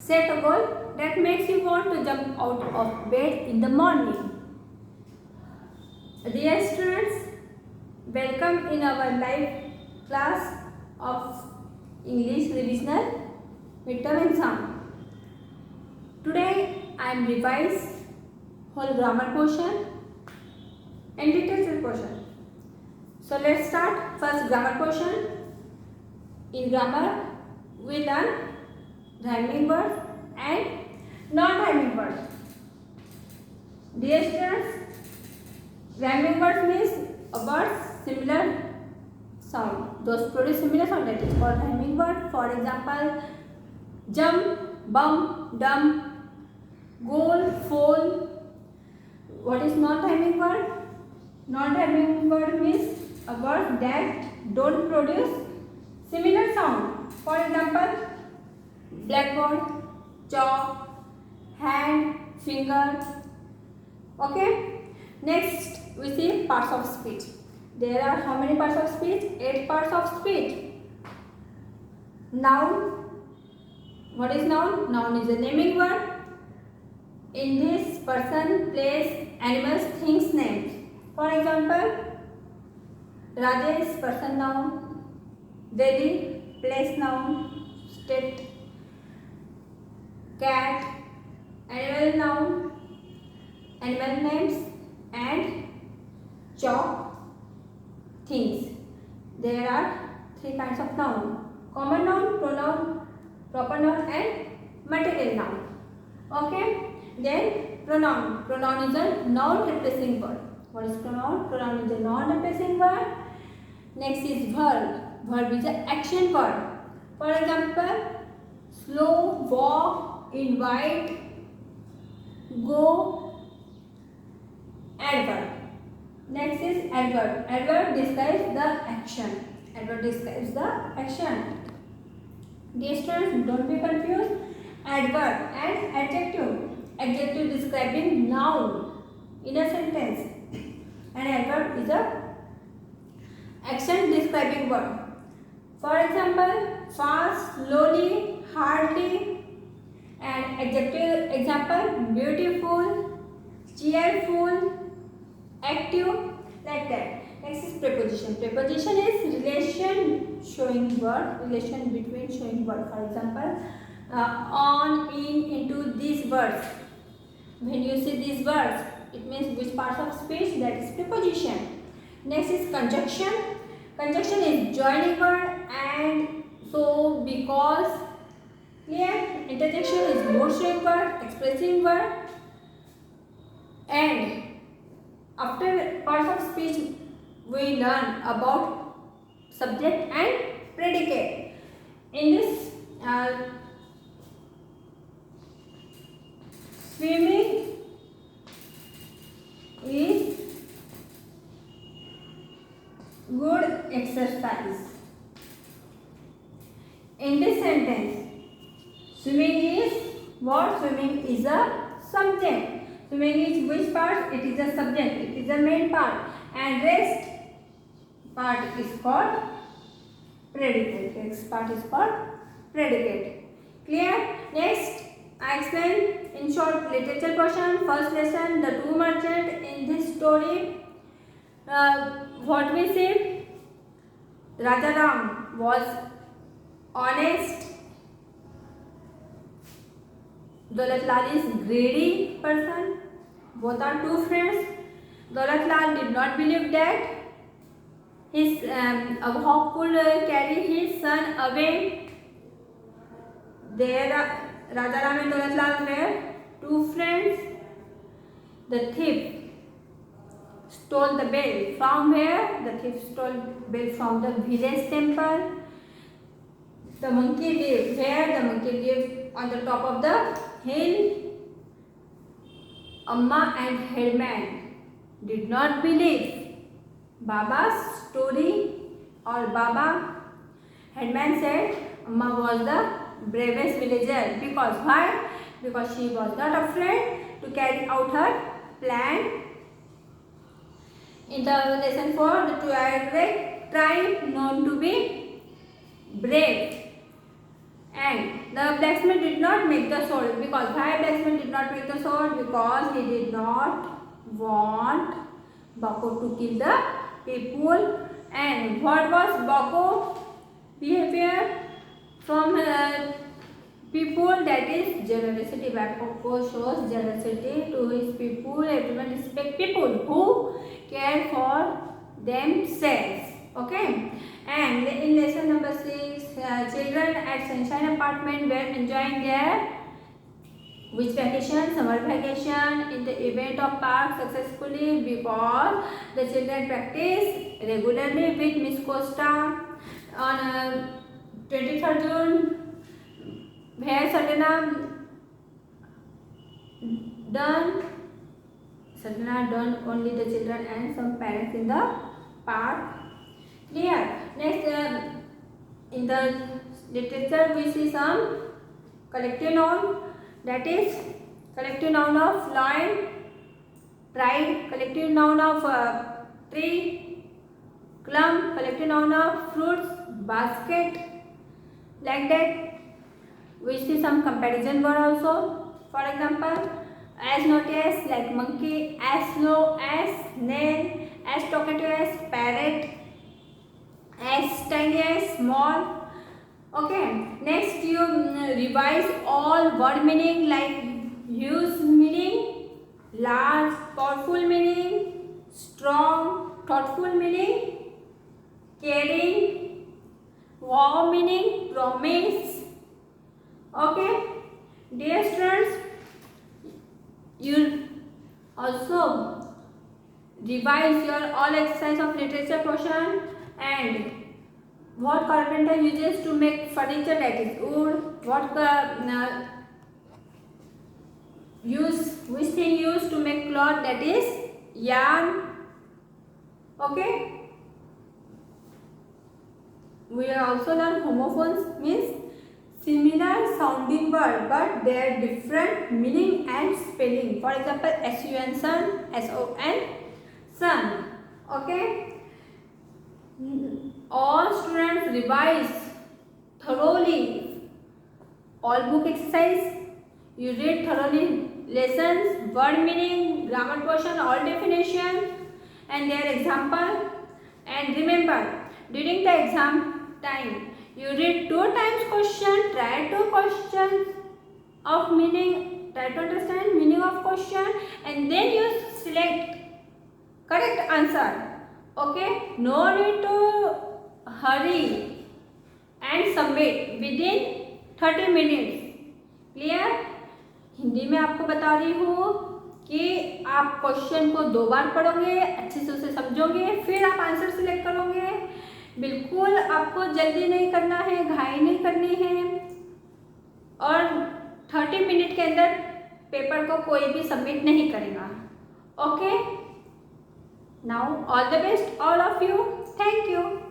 Set a goal that makes you want to jump out of bed in the morning. Dear students, welcome in our live class of English revisional midterm exam. Today I am revise whole grammar portion and literature portion. So let's start first grammar portion. In grammar we learn rhyming words and non-rhyming words. Dear students, rhyming words means a word similar sound. Those produce similar sound, that is called rhyming word. For example, jump, bump, dump, goal, fall. What is non-rhyming word? Non-rhyming word means a word that don't produce similar sound. For example, blackboard, chalk, hand, finger. Okay. Next we see parts of speech. There are how many parts of speech? 8 parts of speech. Noun. What is noun? Noun is a naming word. In this, person, place, animals, things names. For example, Rajesh, person noun. Delhi, place noun. State, cat, animal noun, animal names, and chalk, things. There are 3 kinds of noun: common noun, pronoun, proper noun, and material noun. Okay. Then pronoun. Pronoun is a noun replacing word. What is pronoun? Pronoun is a noun replacing word. Next is verb. Verb is an action word. For example, slow, walk, invite, go, adverb. Next is adverb. Adverb describes the action. Adverb describes the action. Dear students, don't be confused. Adverb and adjective. Adjective describing noun in a sentence, and adverb is a action describing word. For example, fast, slowly, hardly, and adjective example, beautiful, cheerful, active, like that. Next is preposition. Preposition is relation showing word, relation between showing word. For example, on, in, into, these words. When you see these words, it means which parts of speech, that is preposition. Next is conjunction. Conjunction is joining word and so, because. Clear? Interjection is mood showing word, expressing word. And after parts of speech, we learn about subject and predicate. In this, swimming is good exercise. In this sentence, swimming is what? Swimming is a subject. Swimming is which part? It is a subject. It is a main part. And rest part is called predicate. Next part is called predicate. Clear? Next, I explain in short literature portion. First lesson, the two merchants. In this story, what we see? Rajaram was honest. Daulat Lal is greedy person. Both are two friends. Daulat Lal did not believe that his a hawk could carry his son away. There, Rajaram and Daulat Lal were two friends. The thief stole the bell. From where? The thief stole bell from the village temple. The monkey lived where? The monkey lived on the top of the hill. Amma and Headman did not believe Baba's story or Baba. Headman said Amma was the bravest villager. Because why? Because she was not afraid to carry out her plan. In the lesson 4, the Tuareg tribe known to be brave. And the blacksmith did not make the sword. Because why blacksmith did not make the sword? Because he did not want Bako to kill the people. And what was Bako behavior from people? That is generosity. Bako shows generosity to his people. Everyone respect people who care for themselves. Okay. And in lesson number 6, children at Sunshine Apartment were enjoying their which vacation? Summer vacation in the event of park successfully because the children practice regularly with Miss Costa on 23rd June. Where Sadhana done only the children and some parents in the park. Clear. Next, in the literature we see some collective noun, that is collective noun of lion, pride, collective noun of tree, clump, collective noun of fruits, basket. Like that we see some comparison word also. For example, as not as, like monkey, as slow as snail, as talkative as parrot, as tiny as small. Okay. Next, you revise all word meaning, like huge meaning, large, powerful meaning, strong, thoughtful meaning, caring, wow meaning, promise. Okay. Dear students, you also revise your all exercise of literature portion and what carpenter uses to make furniture, that is wood. What which thing used to make cloth, that is yarn. Okay. We also learn homophones, means similar sounding word but their different meaning and spelling. For example, sun, sun, son, sun. Okay. All students revise thoroughly all book exercise. You read thoroughly lessons, word meaning, grammar portion, all definitions and their example. And remember, during the exam time, you read 2 times question, try to questions of meaning, try to understand meaning of question and then you select correct answer. Okay, no need to hurry and submit within 30 minutes. Clear? Hindi में आपको बता रही हूँ कि आप question को 2 बार पढ़ोगे, अच्छे से उसे समझोगे, फिर आप आंसर सिलेक्ट करोगे. बिल्कुल आपको जल्दी नहीं करना है, घाई नहीं करनी है और 30 मिनट के अंदर पेपर को कोई भी सबमिट नहीं करेगा. Okay. Now all the best all of you. Thank you.